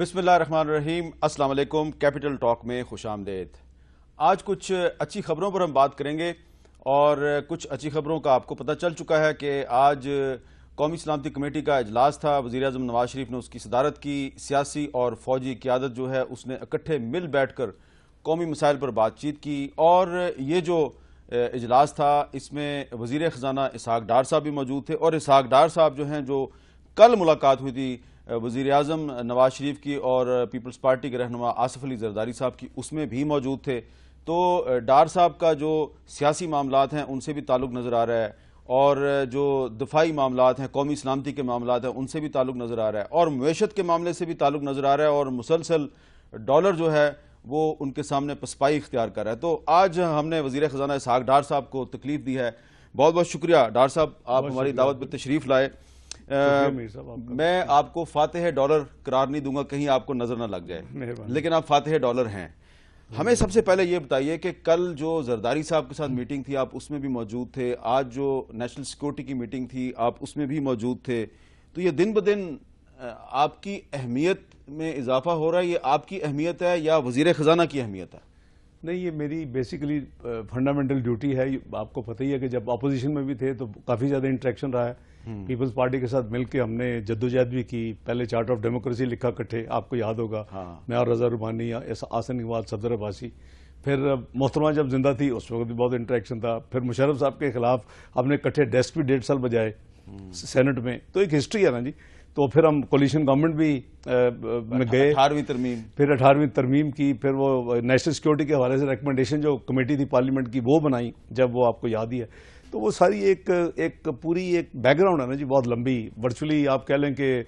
بسم اللہ الرحمن الرحیم۔ السلام علیکم۔ کیپٹل ٹاک میں خوش آمدید۔ آج کچھ اچھی خبروں پر ہم بات کریں گے، اور کچھ اچھی خبروں کا آپ کو پتہ چل چکا ہے کہ آج قومی سلامتی کمیٹی کا اجلاس تھا۔ وزیر اعظم نواز شریف نے اس کی صدارت کی۔ سیاسی اور فوجی قیادت جو ہے اس نے اکٹھے مل بیٹھ کر قومی مسائل پر بات چیت کی، اور یہ جو اجلاس تھا اس میں وزیر خزانہ اسحاق ڈار صاحب بھی موجود تھے، اور اسحاق ڈار صاحب جو ہیں جو کل ملاقات ہوئی تھی وزیر اعظم نواز شریف کی اور پیپلز پارٹی کے رہنما آصف علی زرداری صاحب کی، اس میں بھی موجود تھے۔ تو ڈار صاحب کا جو سیاسی معاملات ہیں ان سے بھی تعلق نظر آ رہا ہے، اور جو دفاعی معاملات ہیں، قومی سلامتی کے معاملات ہیں، ان سے بھی تعلق نظر آ رہا ہے، اور معیشت کے معاملے سے بھی تعلق نظر آ رہا ہے، اور مسلسل ڈالر جو ہے وہ ان کے سامنے پسپائی اختیار کر رہا ہے۔ تو آج ہم نے وزیر خزانہ اسحاق ڈار صاحب کو تکلیف دی ہے۔ بہت بہت شکریہ ڈار صاحب، آپ ہماری دعوت پہ تشریف لائے۔ میں آپ کو فاتح ڈالر قرار نہیں دوں گا، کہیں آپ کو نظر نہ لگ جائے، لیکن آپ فاتح ڈالر ہیں۔ ہمیں سب سے پہلے یہ بتائیے کہ کل جو زرداری صاحب کے ساتھ میٹنگ تھی آپ اس میں بھی موجود تھے، آج جو نیشنل سیکورٹی کی میٹنگ تھی آپ اس میں بھی موجود تھے، تو یہ دن بدن آپ کی اہمیت میں اضافہ ہو رہا ہے، یہ آپ کی اہمیت ہے یا وزیر خزانہ کی اہمیت ہے؟ نہیں، یہ میری بیسیکلی فنڈامنٹل ڈیوٹی ہے۔ آپ کو پتہ ہی ہے کہ جب اپوزیشن میں بھی تھے تو کافی زیادہ انٹریکشن رہا ہے۔ پیپلز پارٹی کے ساتھ مل کے ہم نے جدوجہد بھی کی، پہلے چارٹر آف ڈیموکریسی لکھا کٹھے، آپ کو یاد ہوگا، میں اور رضا رومانی، آسن اقبال، صفدر عباسی۔ پھر محترمہ جب زندہ تھی اس وقت بھی بہت انٹریکشن تھا۔ پھر مشرف صاحب کے خلاف ہم نے کٹھے ڈیسک بھی 1.5 سال بجائے سینٹ میں، تو ایک ہسٹری ہے نا جی۔ تو پھر ہم کولیشن گورنمنٹ بھی میں گئے، 18ویں ترمیم، پھر 18ویں ترمیم کی، پھر وہ نیشنل سیکورٹی کے حوالے سے ریکمنڈیشن جو کمیٹی تھی پارلیمنٹ کی وہ بنائی، جب وہ آپ کو یاد ہی ہے۔ تو وہ ساری ایک پوری ایک بیک گراؤنڈ ہے نا جی، بہت لمبی، ورچولی آپ کہہ لیں کہ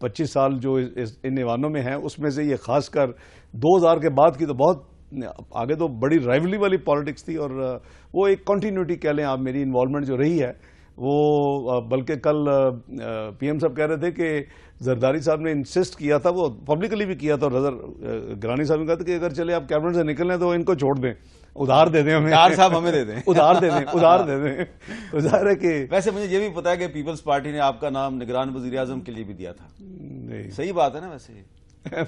25 سال جو ان ایوانوں میں ہیں، اس میں سے یہ خاص کر 2000 کے بعد کی تو بہت آگے تو بڑی رائیولری والی پالیٹکس تھی، اور وہ ایک کنٹینیوٹی کہہ لیں آپ، میری انوالومنٹ جو رہی ہے وہ، بلکہ کل پی ایم صاحب کہہ رہے تھے کہ زرداری صاحب نے انسسٹ کیا تھا، وہ پبلکلی بھی کیا تھا، اور رضا گرانی صاحب نے کہا تھا کہ اگر چلے آپ کیبنٹ سے نکلیں تو ان کو چھوڑ دیں، ادھار دے دیں، ہمیں ڈار صاحب ہمیں دے دیں، ادھار دے دیں، ادھار دے دیں۔ تو ظاہر ہے کہ ویسے مجھے یہ بھی پتا ہے کہ پیپلز پارٹی نے آپ کا نام نگران وزیر اعظم کے لیے بھی دیا تھا، صحیح بات ہے نا؟ ویسے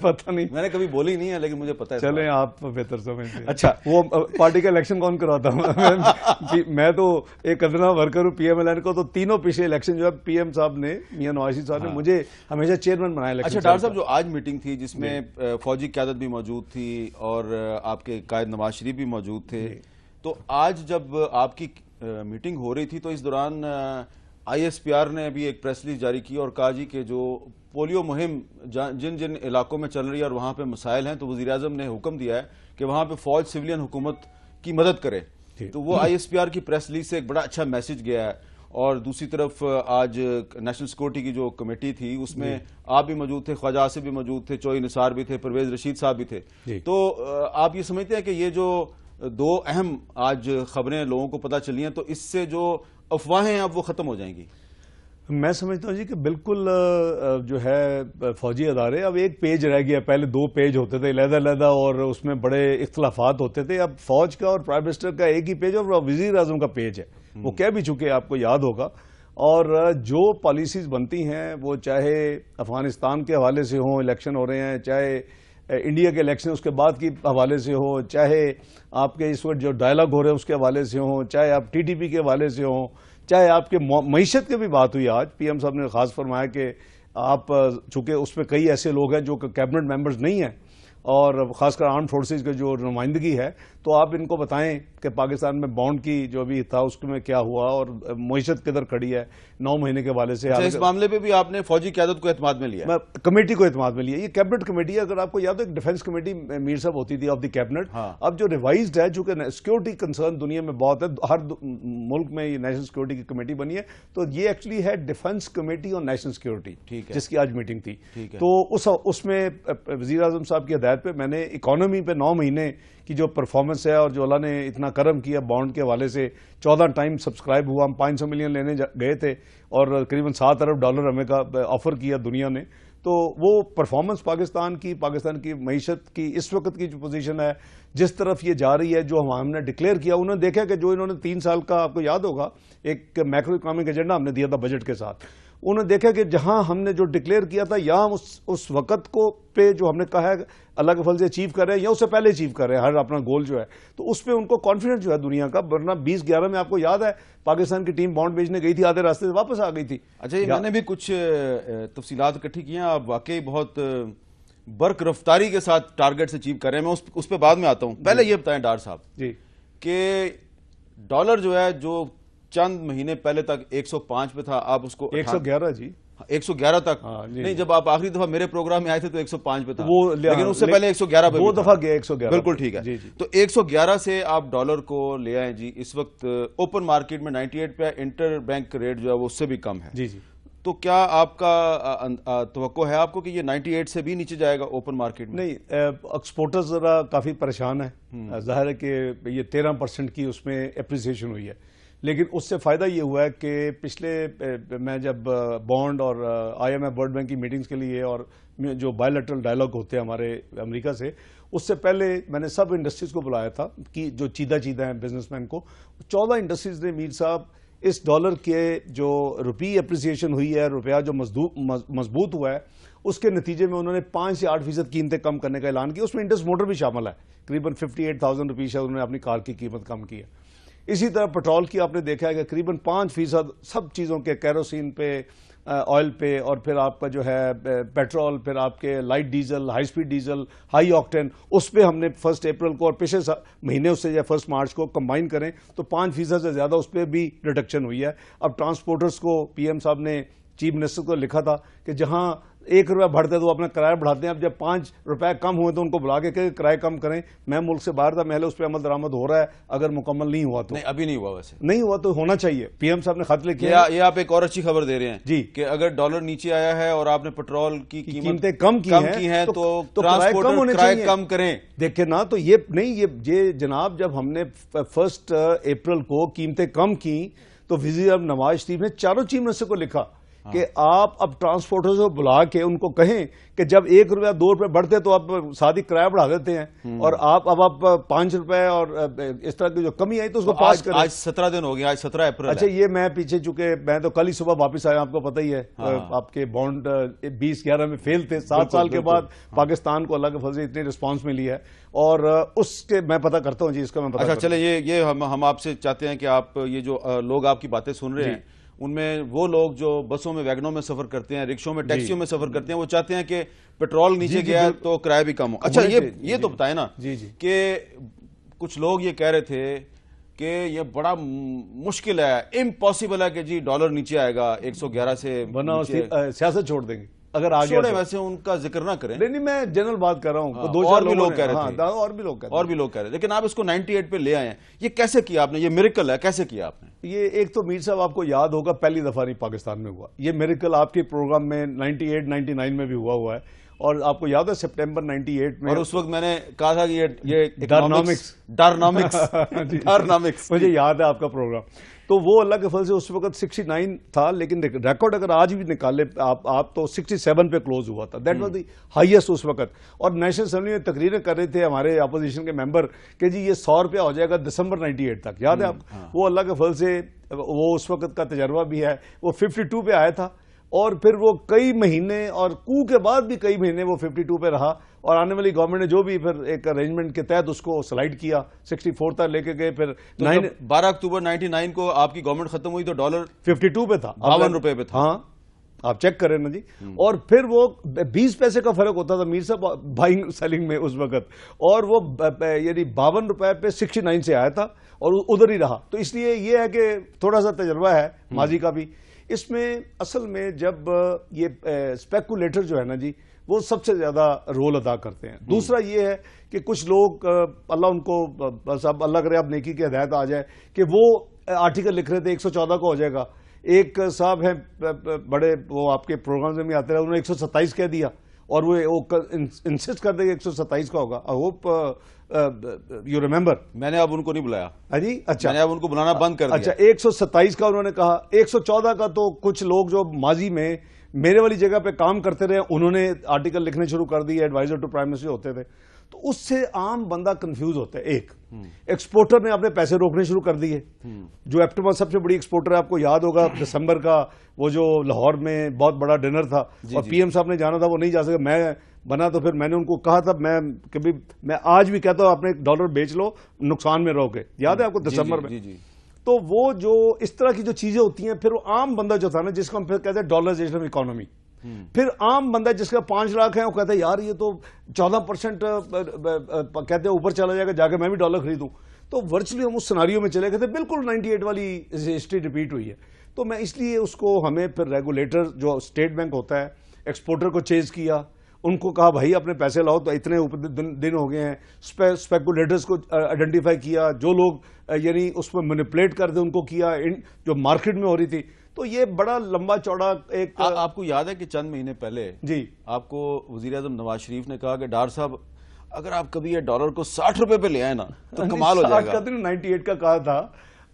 پتہ نہیں، میں نے کبھی بولی نہیں ہے لیکن مجھے پتا ہے۔ چلیں آپ بہتر سمجھتے ہیں۔ اچھا، وہ پارٹی کا الیکشن کون کراتا ہوں؟ میں تو ایک ادنا ورکر ہوں پی ایم ایل این کو، تو تینوں پچھلے الیکشن جو ہے پی ایم صاحب نے، میاں نواز شریف صاحب نے مجھے ہمیشہ چیئرمین بنایا الیکشن۔ اچھا ڈاکٹر صاحب، جو آج میٹنگ تھی جس میں فوجی قیادت بھی موجود تھی اور آپ کے قائد نواز شریف بھی موجود تھے، تو آج جب آپ کی میٹنگ ہو رہی تھی تو اس دوران آئی ایس پی آر نے بھی ایک پریس ریلیز جاری کی اور کہا جی کہ جو پولیو مہم جن جن علاقوں میں چل رہی ہے اور وہاں پہ مسائل ہیں تو وزیر اعظم نے حکم دیا ہے کہ وہاں پہ فوج سویلین حکومت کی مدد کرے۔ تو وہ آئی ایس پی آر کی پریس ریلیز سے ایک بڑا اچھا میسج گیا ہے۔ اور دوسری طرف آج نیشنل سیکورٹی کی جو کمیٹی تھی اس میں آپ بھی موجود تھے، خواجہ آصف بھی موجود تھے، چوئی نثار بھی تھے، پرویز رشید صاحب بھی تھے۔ تو آپ یہ سمجھتے ہیں کہ یہ جو دو اہم آج خبریں لوگوں کو پتہ چلی ہیں تو اس سے جو افواہیں ہیں اب وہ ختم ہو جائیں گی؟ میں سمجھتا ہوں جی کہ بالکل جو ہے فوجی ادارے اب ایک پیج رہ گیا، پہلے 2 پیج ہوتے تھے علیحدہ علیحدہ، اور اس میں بڑے اختلافات ہوتے تھے۔ اب فوج کا اور پرائم منسٹر کا ایک ہی پیج اور وزیر اعظم کا پیج ہے، وہ کہہ بھی چکے، آپ کو یاد ہوگا۔ اور جو پالیسیز بنتی ہیں وہ چاہے افغانستان کے حوالے سے ہوں، الیکشن ہو رہے ہیں، چاہے انڈیا کے الیکشن اس کے بعد کی حوالے سے ہو، چاہے آپ کے اس وقت جو ڈائلاگ ہو رہے ہیں اس کے حوالے سے ہوں، چاہے آپ ٹی ٹی پی کے حوالے سے ہوں، چاہے آپ کے معیشت کی بھی بات ہوئی آج، پی ایم صاحب نے خاص فرمایا کہ آپ چونکہ اس میں کئی ایسے لوگ ہیں جو کیبنٹ ممبرز نہیں ہیں، اور خاص کر آرم فورسز کے جو نمائندگی ہے، تو آپ ان کو بتائیں کہ پاکستان میں بانڈ کی جو بھی تھا اس میں کیا ہوا اور معیشت کدھر کھڑی ہے 9 مہینے کے حوالے سے۔ اس معاملے پہ بھی آپ نے فوجی قیادت کو اعتماد میں لیا؟ کمیٹی کو اعتماد میں لیا۔ یہ کیبنٹ کمیٹی ہے، اگر آپ کو یاد ہو ایک ڈیفنس کمیٹی میر صاحب ہوتی تھی آف دی کیبنٹ، اب جو ریوائزڈ ہے، چونکہ سیکورٹی کنسرن دنیا میں بہت ہے، ہر ملک میں یہ نیشنل سیکورٹی کی کمیٹی بنی ہے، تو یہ ایکچولی ہے ڈیفنس کمیٹی اور نیشنل سیکورٹی، جس کی آج میٹنگ تھی۔ تو اس میں وزیر اعظم صاحب کی ہدایت پہ میں نے اکانومی پہ 9 مہینے کی جو پرفارمنس ہے اور جو اللہ نے اتنا کرم کیا بانڈ کے حوالے سے، 14 ٹائم سبسکرائب ہوا، ہم 500 ملین لینے گئے تھے اور قریباً $7 ارب ہمیں کا آفر کیا دنیا نے۔ تو وہ پرفارمنس پاکستان کی معیشت کی اس وقت کی جو پوزیشن ہے، جس طرف یہ جا رہی ہے، جو ہم نے ڈکلیئر کیا، انہوں نے دیکھا کہ جو انہوں نے 3 سال کا، آپ کو یاد ہوگا، ایک میکرو اکنامک ایجنڈا ہم نے دیا تھا بجٹ کے ساتھ، انہوں نے دیکھا کہ جہاں ہم نے جو ڈکلیئر کیا تھا یہاں اس وقت کو پہ جو ہم نے کہا ہے اللہ کے فضل سے اچیو کر رہے ہیں یا اس سے پہلے اچیو کر رہے ہیں ہر اپنا گول جو ہے, تو اس پہ ان کو کانفیڈنس جو ہے دنیا کا. ورنہ 2011 میں آپ کو یاد ہے پاکستان کی ٹیم بانڈ بیچنے گئی تھی, آدھے راستے سے واپس آ گئی تھی. اچھا, میں نے بھی کچھ تفصیلات اکٹھی کی ہیں, آپ واقعی بہت برق رفتاری کے ساتھ ٹارگٹ سے اچیو کر رہے ہیں. میں اس پہ بعد میں آتا ہوں. پہلے یہ بتائیں ڈار صاحب جی کہ ڈالر جو ہے جو چند مہینے پہلے تک 105 پہ تھا, آپ اس کو 111 جی 111 تک نہیں, جب آپ آخری دفعہ میرے پروگرام میں آئے تھے تو 105 پہ تھا, لیکن اس سے پہلے 111 پہ 2 دفعہ گیا 111. بالکل ٹھیک ہے. تو 111 سے آپ ڈالر کو لے آئیں جی. اس وقت اوپن مارکیٹ میں 98 پہ, انٹر بینک ریٹ جو ہے وہ اس سے بھی کم ہے. جی جی. تو کیا آپ کا توقع ہے آپ کو کہ یہ 98 سے بھی نیچے جائے گا اوپن مارکیٹ میں؟ نہیں, ایکسپورٹرز ذرا کافی پریشان ہیں. ظاہر ہے کہ یہ 13% کی اس میں اپریسیشن ہوئی ہے, لیکن اس سے فائدہ یہ ہوا ہے کہ پچھلے میں جب بانڈ اور I M F World Bank کی میٹنگز کے لیے اور جو بائیلیٹرل ڈائلاگ ہوتے ہیں ہمارے امریکہ سے, اس سے پہلے میں نے سب انڈسٹریز کو بلایا تھا کہ جو چیدہ ہیں بزنس مین کو. 14 انڈسٹریز نے میر صاحب اس ڈالر کے جو روپی اپریسیشن ہوئی ہے, روپیہ جو مضبوط ہوا ہے, اس کے نتیجے میں انہوں نے 5 سے 8% قیمتیں کم کرنے کا اعلان کیا. اس میں انڈس موٹر بھی شامل ہے, قریباً 58,000 روپیز انہوں نے اپنی کار کی قیمت کم کی ہے. اسی طرح پٹرول کی آپ نے دیکھا ہے کہ قریباً 5% سب چیزوں کے, کیروسین پہ, آئل پہ, اور پھر آپ کا جو ہے پیٹرول, پھر آپ کے light diesel, high speed diesel, high octane, اس پہ ہم نے 1 اپریل کو اور پچھلے مہینے اس سے یا 1 مارچ کو کمبائن کریں تو 5% سے زیادہ اس پہ بھی ریڈکشن ہوئی ہے. اب ٹرانسپورٹرز کو پی ایم صاحب نے چیف منسٹر کو لکھا تھا کہ جہاں 1 روپیہ بڑھتے تو اپنا کرایہ بڑھاتے ہیں, اب جب 5 روپے کم ہوئے تو ان کو بلا کے کہ کرایہ کم کریں. میں ملک سے باہر تھا, محلے اس پہ عمل درآمد ہو رہا ہے, اگر مکمل نہیں ہوا تو. نہیں, ابھی نہیں ہوا, ویسے نہیں ہوا تو ہونا چاہیے. پی ایم صاحب نے خط لکھے, یہ آپ ایک اور اچھی خبر دے رہے ہیں جی کہ اگر ڈالر نیچے آیا ہے اور آپ نے پیٹرول کی قیمتیں کم کی ہیں تو ٹرانسپورٹر کرایہ کم کریں. دیکھیں نا, تو یہ نہیں, یہ جناب جب ہم نے 1 اپریل کو قیمتیں کم کی تو وزیر اعظم نواز شریف نے چاروں چیف منسٹر کو لکھا کہ آپ اب ٹرانسپورٹرز کو بلا کے ان کو کہیں کہ جب 1 روپیہ 2 روپے بڑھتے تو آپ سادی کرایہ بڑھا دیتے ہیں, اور اب آپ 5 روپے اور اس طرح کی جو کمی آئی تو اس کو پاس کریں. آج 17 دن ہو گیا, آج 17 اپریل. اچھا, یہ میں پیچھے چکے, میں تو کل ہی صبح واپس آیا, آپ کو پتہ ہی ہے آپ کے بانڈ 2011 میں فیل تھے. 7 سال کے بعد پاکستان کو اللہ کے فضل سے اتنی رسپانس ملی ہے, اور اس کے میں پتہ کرتا ہوں جی, اس کا میں پتہ. اچھا چلے, یہ ہم آپ سے چاہتے ہیں کہ آپ یہ جو لوگ آپ کی باتیں سن رہے ہیں, ان میں وہ لوگ جو بسوں میں, ویگنوں میں سفر کرتے ہیں, رکشوں میں, ٹیکسیوں میں سفر کرتے ہیں, وہ چاہتے ہیں کہ پیٹرول نیچے گیا تو کرایہ بھی کم ہو. اچھا, یہ تو بتائیں نا کہ کچھ لوگ یہ کہہ رہے تھے کہ یہ بڑا مشکل ہے, امپاسبل ہے کہ جی ڈالر نیچے آئے گا 111 سے, ورنہ سیاست چھوڑ دیں گے اگر آ گیا. ویسے ان کا ذکر نہ کریں. نہیں, میں جنرل بات کر رہا ہوں. اور بھی لوگ کہہ رہے تھے, اور بھی لوگ کہہ رہے, لیکن آپ اس کو 98 پہ لے آئے ہیں. یہ کیسے کیا آپ نے؟ یہ میریکل ہے, کیسے کیا آپ نے؟ یہ ایک تو میر صاحب آپ کو یاد ہوگا پہلی دفعہ نہیں پاکستان میں ہوا یہ میریکل, آپ کے پروگرام میں 98 99 میں بھی ہوا ہے, اور آپ کو یاد ہے سپٹمبر 98 میں, اور اس وقت میں نے کہا تھا کہ یہ ڈارنامکس مجھے یاد ہے آپ کا پروگرام. تو وہ اللہ کے فضل سے اس وقت 69 تھا, لیکن ریکارڈ اگر آج بھی نکالے آپ تو 67 پہ کلوز ہوا تھا. دیٹ واز دی ہائیسٹ اس وقت. اور نیشنل اسمبلی میں تقریریں کر رہے تھے ہمارے اپوزیشن کے ممبر کہ جی یہ 100 روپیہ ہو جائے گا دسمبر 98 تک, یاد ہے آپ؟ وہ اللہ کے فضل سے وہ اس وقت کا تجربہ بھی ہے, وہ 52 پہ آیا تھا, اور پھر وہ کئی مہینے, اور کو کے بعد بھی کئی مہینے وہ 52 پہ رہا, اور آنے والی گورنمنٹ نے جو بھی پھر ایک ارینجمنٹ کے تحت اس کو سلائیڈ کیا 64 تک لے کے گئے. پھر 12 اکتوبر 99 کو آپ کی گورنمنٹ ختم ہوئی تو ڈالر 52 پہ تھا, 52 روپے پہ تھا. ہاں آپ چیک کریں نا جی. اور پھر وہ 20 پیسے کا فرق ہوتا تھا میر صاحب بائنگ سیلنگ میں اس وقت, اور وہ یعنی 52 روپے پہ 69 سے آیا تھا اور ادھر ہی رہا. تو اس لیے یہ ہے کہ تھوڑا سا تجربہ ہے ماضی کا بھی اس میں. اصل میں جب یہ اسپیکولیٹر جو ہے نا جی, وہ سب سے زیادہ رول ادا کرتے ہیں. دوسرا یہ ہے کہ کچھ لوگ, اللہ ان کو بس اب اللہ کرے اب نیکی کی ہدایت آ جائے, کہ وہ آرٹیکل لکھ رہے تھے 114 کو ہو جائے گا. ایک صاحب ہیں بڑے, وہ آپ کے پروگرامز میں آتے رہے, انہوں نے 127 کہہ دیا, اور وہ انسسٹ کر دے کہ 127 کا ہوگا. I hope you remember. میں نے اب ان کو نہیں بلایا جی. اچھا, میں نے اب ان کو بلانا بند کر دیا. اچھا, 127 کا انہوں نے کہا. 114 کا تو کچھ لوگ جو ماضی میں میرے والی جگہ پہ کام کرتے رہے, انہوں نے آرٹیکل لکھنے شروع کر دیے, ایڈوائزر ٹو پرائم منسٹر ہوتے تھے. تو اس سے عام بندہ کنفیوز ہوتا ہے. ایک ایکسپورٹر نے اپنے پیسے روکنے شروع کر دیے. جو ایپٹما سب سے بڑی ایکسپورٹر ہے, آپ کو یاد ہوگا دسمبر کا وہ جو لاہور میں بہت بڑا ڈنر تھا اور پی ایم صاحب نے جانا تھا, وہ نہیں جا سکے. میں بنا تو پھر میں نے ان کو کہا تھا, میں آج بھی کہتا ہوں اپنے ڈالر بیچ لو, نقصان میں رہو گے. یاد ہے آپ کو دسمبر میں؟ تو وہ جو اس طرح کی جو چیزیں ہوتی ہیں, پھر وہ عام بندہ جو تھا نا, جس کو ہم پھر کہتے ہیں ڈالرائزیشن آف اکانومی, پھر عام بندہ جس کا 5 لاکھ ہے وہ کہتا ہے یار یہ تو 14% کہتے ہیں اوپر چلا جائے گا, جا کے میں بھی ڈالر خریدوں. تو ورچولی ہم اس سناریو میں چلے گئے تھے, بالکل 98 والی ہسٹری ریپیٹ ہوئی ہے. تو میں اس لیے اس کو ہمیں پھر ریگولیٹر جو اسٹیٹ بینک ہوتا ہے, ایکسپورٹر کو چیز کیا, ان کو کہا بھائی اپنے پیسے لاؤ, تو اتنے دن ہو گئے ہیں. اسپیکولیٹرز کو آئیڈینٹیفائی کیا, جو لوگ یعنی اس میں مینیپولیٹ کر دیں ان کو کیا, جو مارکیٹ میں ہو رہی تھی. تو یہ بڑا لمبا چوڑا ایک آپ کو یاد ہے کہ چند مہینے پہلے جی آپ کو وزیر اعظم نواز شریف نے کہا کہ ڈار صاحب اگر آپ کبھی یہ ڈالر کو 60 روپے پہ لے آئے نا تو کمال ہو جائے گا. 98 کا کہا تھا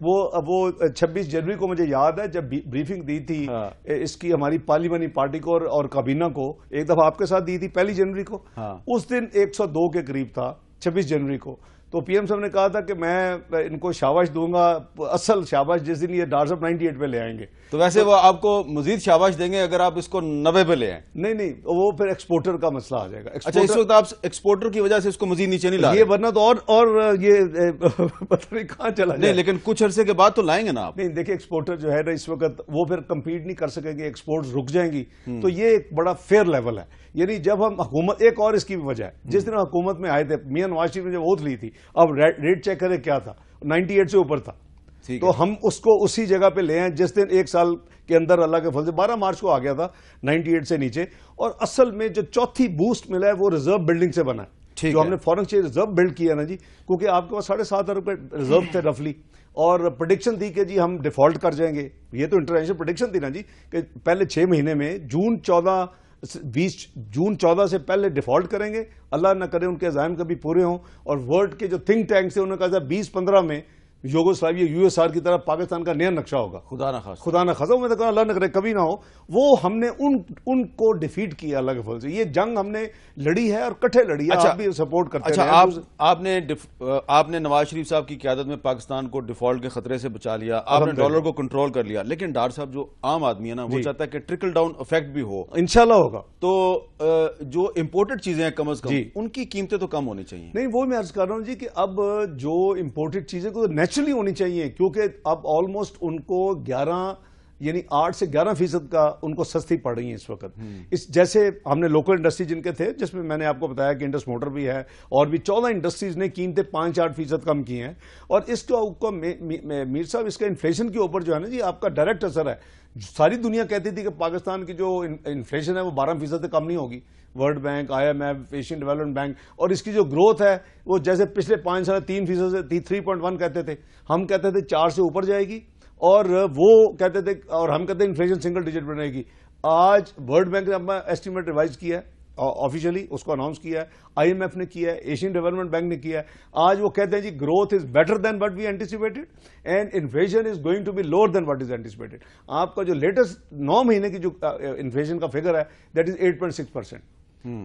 وہ 26 جنوری کو مجھے یاد ہے جب بریفنگ دی تھی اس کی ہماری پارلیمانی پارٹی کو اور کابینہ کو, ایک دفعہ آپ کے ساتھ دی تھی 1 جنوری کو. اس دن 102 کے قریب تھا 26 جنوری کو. تو پی ایم صاحب نے کہا تھا کہ میں ان کو شاباش دوں گا, اصل شاباش جس دن یہ ڈار صاحب 98 پہ لے آئیں گے. تو ویسے وہ آپ کو مزید شاباش دیں گے اگر آپ اس کو 90 پہ لے آئیں. نہیں, وہ پھر ایکسپورٹر کا مسئلہ آ جائے گا. اچھا, اس وقت آپ ایکسپورٹر کی وجہ سے اس کو مزید نیچے نہیں لا رہے, یہ ورنہ تو اور یہ پتہ نہیں کہاں چلا جائے. نہیں, لیکن کچھ عرصے کے بعد تو لائیں گے نا آپ. نہیں دیکھیں, ایکسپورٹر جو ہے نا اس وقت وہ پھر کمپیٹ نہیں کر سکیں گے, ایکسپورٹس رک جائیں گی. تو یہ ایک بڑا فیئر لیول ہے. یعنی جب ہم حکومت, ایک اور اس کی بھی وجہ ہے, جس دن حکومت میں آئے تھے میاں نواز شریف نے جب اوتھ لی تھی, اب ریٹ چیک کرے کیا تھا, 98 سے اوپر تھا. تو ہم اس کو اسی جگہ پہ لے آئیں جس دن ایک سال کے اندر اللہ کے فضل سے 12 مارچ کو آ گیا تھا 98 سے نیچے. اور اصل میں جو چوتھی بوسٹ ملا ہے وہ ریزرو بلڈنگ سے بنا ہے, جو ہم نے فورن ایکسچینج ریزرو بلڈ کیا نا جی, کیونکہ آپ کے پاس 7.5 ارب روپے ریزرو تھے رفلی, اور پریڈکشن تھی کہ جی ہم ڈیفالٹ کر جائیں گے. یہ تو انٹرنیشنل پریڈکشن تھی نا جی کہ پہلے 6 مہینے میں جون 14 سے پہلے ڈیفالٹ کریں گے, اللہ نہ کرے ان کے عزائم کبھی پورے ہوں. اور ورلڈ کے جو تھنک ٹینکس ہیں انہوں نے کہا تھا 2015 میں یوگوسلاویا USSR کی طرف پاکستان کا نیا نقشہ ہوگا. خدا نہ خاصا, میں تو کہا اللہ نہ کرے کبھی نہ ہو. وہ ہم نے ان کو ڈیفیٹ کیا اللہ کے فضل سے. یہ جنگ ہم نے لڑی ہے اور کٹھے لڑی ہے. آپ بھی سپورٹ کرتے ہیں. اچھا, آپ نے نواز شریف صاحب کی قیادت میں پاکستان کو ڈیفالٹ کے خطرے سے بچا لیا, آپ نے ڈالر کو کنٹرول کر لیا, لیکن ڈار صاحب جو عام آدمی ہے نا وہ چاہتا ہے کہ ٹرکل ڈاؤن افیکٹ بھی ہو. انشاءاللہ ہوگا. تو جو امپورٹڈ چیزیں ہیں کم از کم ان کی قیمتیں تو کم ہونی چاہیے. نہیں, وہ میں عرض کر رہا ہوں جی کہ اب جو امپورٹڈ چیزیں تو نیچرلی ہونی چاہیے, کیونکہ اب آلموسٹ ان کو 8 سے 11% کا ان کو سستی پڑ رہی ہیں اس وقت. جیسے ہم نے لوکل انڈسٹری جن کے تھے, جس میں نے آپ کو بتایا کہ انڈس موٹر بھی ہے, اور بھی 14 انڈسٹریز نے قیمتیں 5-8% کم کی ہیں. اور اس کو میر صاحب اس کا انفلیشن کے اوپر جو ہے نا جی آپ کا ڈائریکٹ اثر ہے. ساری دنیا کہتی تھی کہ پاکستان کی جو انفلیشن ہے وہ 12% سے کم نہیں ہوگی. World bank, IMF, Asian development bank, اور اس کی جو گروتھ ہے وہ جیسے پچھلے 5 سال 3% سے 3.1 کہتے تھے, ہم کہتے تھے 4 سے اوپر جائے گی, اور وہ کہتے تھے, اور ہم کہتے ہیں انفلیشن سنگل ڈیجٹ بنے گی. آج ورلڈ بینک نے اپنا ایسٹیمیٹ ریوائز کیا ہے, آفیشلی اس کو اناؤنس کیا ہے, IMF نے کیا ہے, ایشین ڈیولپمنٹ بینک نے کیا ہے. آج وہ کہتے ہیں ji growth is better than what we anticipated and inflation is going to be lower than what is anticipated. آپ کا جو لیٹسٹ 9 مہینے کی جو انفلیشن کا فگر ہے دیٹ از 8.6%.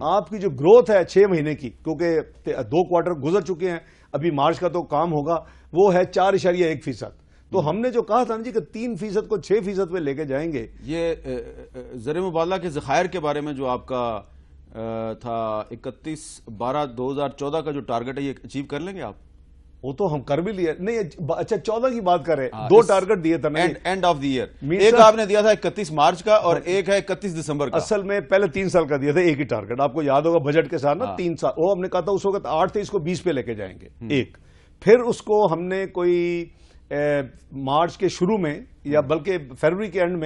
آپ کی جو گروتھ ہے 6 مہینے کی, کیونکہ 2 کوارٹر گزر چکے ہیں, ابھی مارچ کا تو کام ہوگا, وہ ہے 4.1%. تو ہم نے جو کہا تھا نا جی کہ 3% کو 6% پہ لے کے جائیں گے. یہ زر مبادلہ کے ذخائر کے بارے میں جو آپ کا تھا 31/12/2014 کا جو ٹارگٹ ہے, یہ اچیو کر لیں گے آپ؟ وہ تو ہم کر بھی لیا. نہیں اچھا 14 کی بات کریں, 2 ٹارگٹ دیے تھے اینڈ آف دی ایئر. ایک آپ نے دیا تھا 31 مارچ کا اور ایک ہے 31 دسمبر کا. اصل میں پہلے 3 سال کا دیا تھا ایک ہی ٹارگٹ, آپ کو یاد ہوگا بجٹ کے ساتھ نا 3 سال. وہ ہم نے کہا تھا اس وقت 8 تھے, اس کو 20 پہ لے کے جائیں گے ایک. پھر اس کو ہم نے کوئی مارچ کے شروع میں یا بلکہ فروری کے اینڈ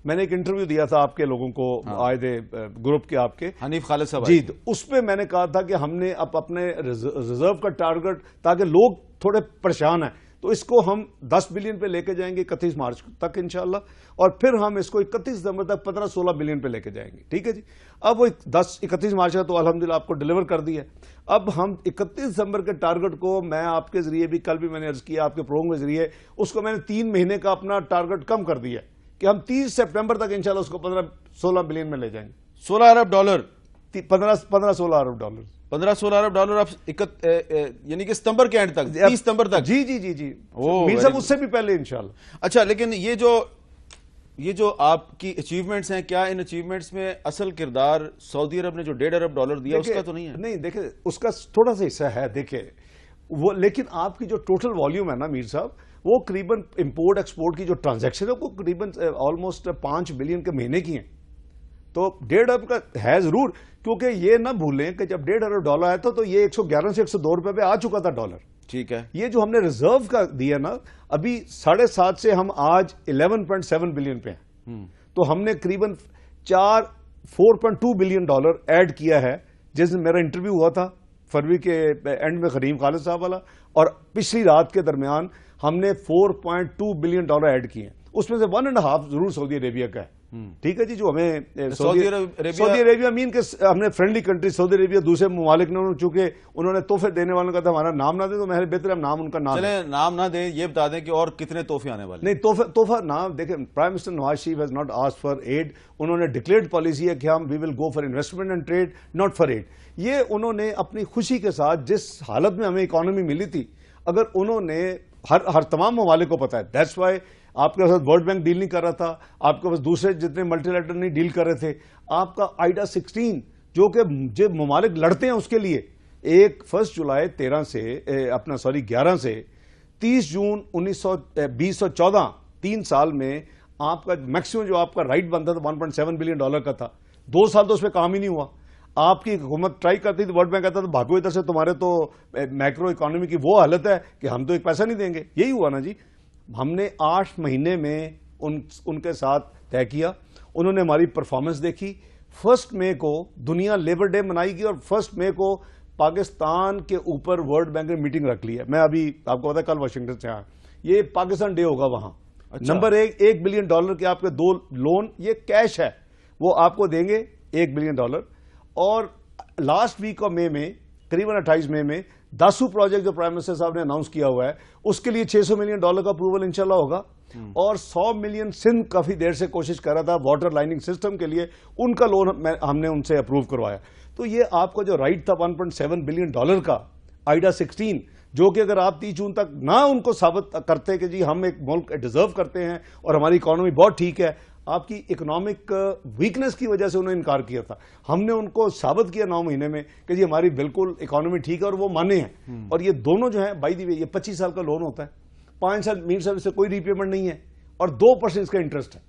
میں نے ایک انٹرویو دیا تھا آپ کے لوگوں کو, آئے تھے گروپ کے آپ کے حنیف خالد صاحب جی, اس پہ میں نے کہا تھا کہ ہم نے اب اپنے ریزرو کا ٹارگٹ, تاکہ لوگ تھوڑے پریشان ہیں, تو اس کو ہم 10 بلین پہ لے کے جائیں گے 31 مارچ تک انشاءاللہ, اور پھر ہم اس کو 31 دسمبر تک 15-16 بلین پہ لے کے جائیں گے. ٹھیک ہے جی. اب وہ 31 مارچ کا تو الحمدللہ آپ کو ڈیلیور کر دیا. اب ہم 31 دسمبر کے ٹارگٹ کو, میں آپ کے ذریعے بھی کل بھی میں نے عرض کیا آپ کے پروگرام کے ذریعے, اس کو میں نے 3 مہینے کا اپنا ٹارگٹ کم کر دیا کہ ہم 30 سپٹمبر تک انشاءاللہ اس کو 15-16 بلین میں لے جائیں گے. 16 ارب ڈالر 15-16 ارب ڈالر. 15-16 ارب ڈالر آپ یعنی کہ ستمبر کے اینڈ تک 30 ستمبر تک. جی جی جی جی میر صاحب اس سے بھی پہلے انشاءاللہ. اچھا لیکن یہ جو آپ کی اچیومنٹس ہیں، کیا ان اچیومنٹس میں اصل کردار سعودی عرب نے جو 1.5 ارب ڈالر دیا اس کا تو نہیں ہے؟ نہیں دیکھیں اس کا تھوڑا سا حصہ ہے دیکھیں وہ، لیکن آپ کی جو ٹوٹل والیوم ہے نا میر صاحب وہ قریباً امپورٹ ایکسپورٹ کی جو ٹرانزیکشن ہے وہ قریباً آلموسٹ 5 بلین کے مہینے کی ہیں. تو 1.5 ارب کا ہے ضرور، کیونکہ یہ نہ بھولیں کہ جب 1.5 ارب ڈالر آیا تھا تو یہ 111 سے 102 روپے پہ آ چکا تھا ڈالر. ٹھیک ہے. یہ جو ہم نے ریزرو کا دیا نا ابھی 7.5 سے ہم آج 11.7 بلین پہ ہیں. تو ہم نے قریباً 4.2 بلین ڈالر ایڈ کیا ہے. جس دن میرا انٹرویو ہوا تھا فروری کے اینڈ میں خریم خالد صاحب والا، اور پچھلی رات کے درمیان ہم نے 4.2 بلین ڈالر ایڈ کیے ہیں. اس میں سے 1.5 ضرور سعودی عربیہ کا ہے. ٹھیک ہے جی. جو ہمیں سعودی عربیہ مین کے ہم نے فرینڈلی کنٹری سعودی عربیہ دوسرے ممالک نے چونکہ انہوں نے تحفے دینے والوں کا تھا ہمارا نام نہ دے تو میں بہتر ہم نام ان کا نام چلیں نام نہ دیں، یہ بتا دیں کہ اور کتنے تحفے آنے والے. نہیں تحفہ نام دیکھیں prime minister Nawaz Sharif has not ask for aid. انہوں نے ڈکلیئرڈ پالیسی ہے کہ ہم we will go for investment and trade not for aid. یہ انہوں نے اپنی خوشی کے ساتھ جس حالت میں ہمیں اکانومی ملی تھی، اگر انہوں نے ہر تمام ممالک کو پتا ہے، دیٹس وائی آپ کے ساتھ ورلڈ بینک ڈیل نہیں کر رہا تھا، آپ کے پاس دوسرے جتنے ملٹی لیٹرل نہیں ڈیل کر رہے تھے. آپ کا آئیڈا 16 جو کہ جو ممالک لڑتے ہیں اس کے لیے 1 جولائی 11 سے 30 جون 2014 3 سال میں آپ کا میکسیمم جو آپ کا رائٹ بنتا تھا 1.7 بلین ڈالر کا تھا. 2 سال تو اس پہ کام ہی نہیں ہوا. آپ کی حکومت ٹرائی کرتی تھی، ورلڈ بینک کہتا تھا بھاگو ادھر سے، تمہارے تو میکرو اکانومی کی وہ حالت ہے کہ ہم تو ایک پیسہ نہیں دیں گے. یہی ہوا نا جی. ہم نے 8 مہینے میں ان کے ساتھ طے کیا. انہوں نے ہماری پرفارمنس دیکھی. 1 مئی کو دنیا لیبر ڈے منائی گئی اور 1 مئی کو پاکستان کے اوپر ورلڈ بینک نے میٹنگ رکھ لی ہے. میں ابھی آپ کو پتا ہے کل واشنگٹن سے آیا، یہ پاکستان ڈے ہوگا وہاں. نمبر 1 بلین ڈالر کے آپ کے 2 لون یہ کیش ہے وہ آپ کو دیں گے 1 بلین ڈالر. اور لاسٹ ویک آف مئی میں قریباً 28 مئی میں داسو پروجیکٹ جو پرائم منسٹر صاحب نے اناؤنس کیا ہوا ہے اس کے لیے 600 ملین ڈالر کا اپروول انشاءاللہ ہوگا. اور 100 ملین سندھ کافی دیر سے کوشش کر رہا تھا واٹر لائننگ سسٹم کے لیے، ان کا لون ہم نے ان سے اپروو کروایا. تو یہ آپ کا جو رائٹ تھا 1.7 بلین ڈالر کا آئیڈا 16 جو کہ اگر آپ 30 جون تک نہ ان کو ثابت کرتے کہ جی ہم ایک ملک ڈیزرو کرتے ہیں اور ہماری اکانومی بہت ٹھیک ہے، آپ کی اکنامک ویکنس کی وجہ سے انہوں نے انکار کیا تھا. ہم نے ان کو ثابت کیا 9 مہینے میں کہ جی ہماری بالکل اکانومی ٹھیک ہے اور وہ مانے ہیں. اور یہ دونوں جو ہیں بائی دی وے یہ 25 سال کا لون ہوتا ہے، 5 سال میر صاحب سے کوئی ری پیمنٹ نہیں ہے اور 2% اس کا انٹرسٹ ہے.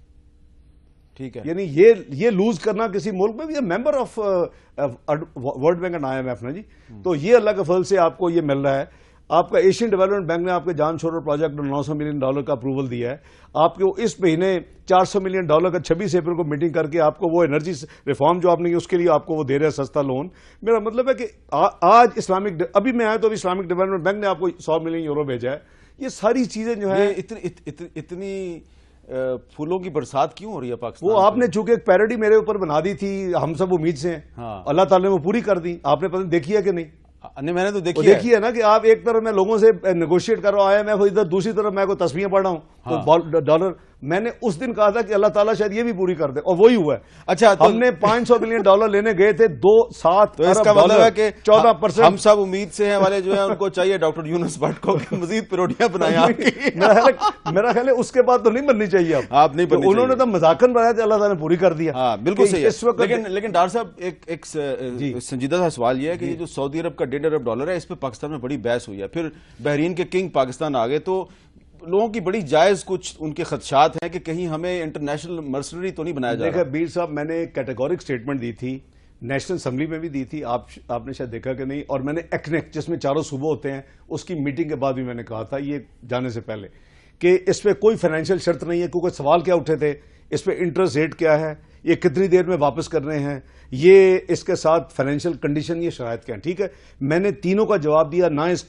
ٹھیک ہے. یعنی یہ لوز کرنا کسی ملک میں بھی member of world bank and IMF نا جی. تو یہ اللہ کے فضل سے آپ کو یہ مل رہا ہے. آپ کا ایشین ڈیولپمنٹ بینک نے آپ کے جان چھوڑو پروجیکٹ 900 ملین ڈالر کا اپروول دیا ہے. آپ کو اس مہینے 400 ملین ڈالر کا 26 اپریل کو میٹنگ کر کے آپ کو وہ انرجی ریفارم جو آپ نے کی اس کے لیے آپ کو وہ دے رہے ہیں سستا لون. میرا مطلب ہے کہ آج ابھی میں آیا تو ابھی اسلامک ڈیولپمنٹ بینک نے آپ کو 100 ملین یورو بھیجا ہے. یہ ساری چیزیں جو ہیں اتنی پھولوں کی برسات کیوں ہو رہی ہے پاکستان؟ وہ آپ نے چونکہ ایک پیروڈی میرے اوپر بنا دی تھی، ہم سب امید سے ہیں، اللہ تعالی نے وہ پوری کر دی. آپ نے پتہ دیکھی ہے کہ نہیں؟ میں نے تو دیکھی ہے نا کہ آپ ایک طرف میں لوگوں سے نیگوشیٹ کر رہا ہوں، میں ادھر دوسری طرف میں کوئی تصویریں پڑھ رہا ہوں تو ڈالر. میں نے اس دن کہا تھا کہ اللہ تعالیٰ شاید یہ بھی پوری کر دے اور وہی ہوا ہے. اچھا ہم نے 500 ملین ڈالر لینے گئے تھے 2.7 تو اس کا مطلب ہے کہ 14%. ہم سب امید سے ہیں والے جو ہیں ان کو چاہیے ڈاکٹر یونس بٹ کو مزید پیروڈیاں بنائیں. میرا خیال ہے اس کے بعد تو نہیں بننی چاہیے آپ نہیں بننی. انہوں نے تو مذاکرہ بنایا تھا، اللہ تعالیٰ نے پوری کر دیا. ہاں بالکل صحیح. لیکن ڈاکٹر صاحب ایک سنجیدہ سا سوال یہ ہے کہ یہ جو سعودی عرب کا 1.5 ارب ڈالر ہے اس پہ پاکستان میں بڑی بحث ہوئی ہے. پھر بحرین کے کنگ پاکستان آ گئے تو لوگوں کی بڑی جائز کچھ ان کے خدشات ہیں کہ کہیں ہمیں انٹرنیشنل مرسنری تو نہیں بنایا جا رہا. دیکھیں بیر صاحب، میں نے کیٹیگورک سٹیٹمنٹ دی تھی نیشنل اسمبلی میں بھی دی تھی، آپ نے شاید دیکھا کہ نہیں، اور میں نے ایکنیک جس میں 4 صوبے ہوتے ہیں اس کی میٹنگ کے بعد بھی میں نے کہا تھا یہ جانے سے پہلے کہ اس پہ کوئی فائنینشیل شرط نہیں ہے. کیونکہ سوال کیا اٹھے تھے اس پہ انٹرسٹ ریٹ کیا ہے، یہ کتنی دیر میں واپس کرنے ہیں، یہ اس کے ساتھ فائنینشیل کنڈیشن، یہ شرائط کیا ہیں. ٹھیک ہے، میں نے تینوں کا جواب دیا. نہ اس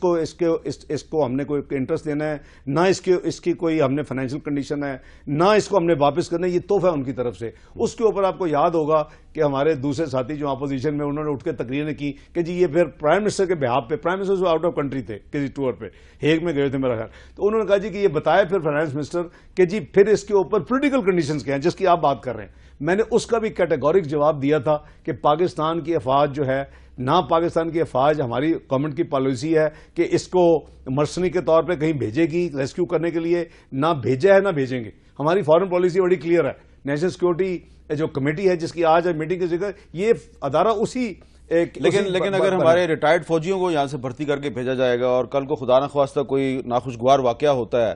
کو ہم نے کوئی انٹرسٹ دینا ہے، نہ اس کی کوئی ہم نے فائنینشیل کنڈیشن ہے، نہ اس کو ہم نے واپس کرنا ہے. یہ تحفہ ہے ان کی طرف سے. اس کے اوپر آپ کو یاد ہوگا کہ ہمارے دوسرے ساتھی جو اپوزیشن میں انہوں نے اٹھ کے تقریر کی کہ جی یہ پھر پرائم منسٹر کے بہاف پہ، prime minister out of country تھے کسی ٹور پہ، ہیگ میں گئے تھے میرا خیال، تو انہوں نے کہا جی کہ یہ بتایا پھر فائنانس منسٹر کہ جی پھر اس کے اوپر پولیٹیکل کنڈیشنز کیا ہیں جس کی آپ بات کر رہے ہیں. میں نے اس کا بھی کیٹیگورک جواب دیا تھا کہ پاکستان کی افواج جو ہے نہ پاکستان کی افواج، ہماری گورنمنٹ کی پالیسی ہے کہ اس کو مرسنری کے طور پہ کہیں بھیجے گی ریسکیو کرنے کے لیے، نہ بھیجا ہے نہ بھیجیں گے. ہماری فارن پالیسی بڑی کلیئر ہے. نیشنل سیکورٹی جو کمیٹی ہے جس کی آج میٹنگ کا ذکر، یہ ادارہ اسی لیکن اگر ہمارے ریٹائرڈ فوجیوں کو یہاں سے بھرتی کر کے بھیجا جائے گا اور کل کو خدا نخواستہ کوئی ناخوشگوار واقعہ ہوتا ہے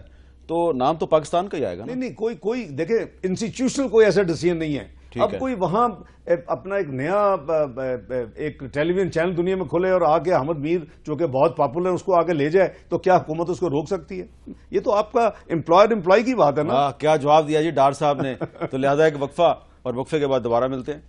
تو نام تو پاکستان کا ہی آئے گا. نہیں کوئی دیکھیں انسٹیٹیوشنل کوئی ایسا ڈیسیژن نہیں ہے. اب کوئی وہاں اپنا ایک نیا ایک ٹیلی ویژن چینل دنیا میں کھولے اور آگے احمد میر جو کہ بہت پاپولر اس کو آگے لے جائے تو کیا حکومت اس کو روک سکتی ہے؟ یہ تو آپ کا امپلائی کی بات ہے نا. کیا جواب دیا جی ڈار صاحب نے. تو لہذا ایک وقفہ، اور وقفے کے بعد دوبارہ ملتے ہیں.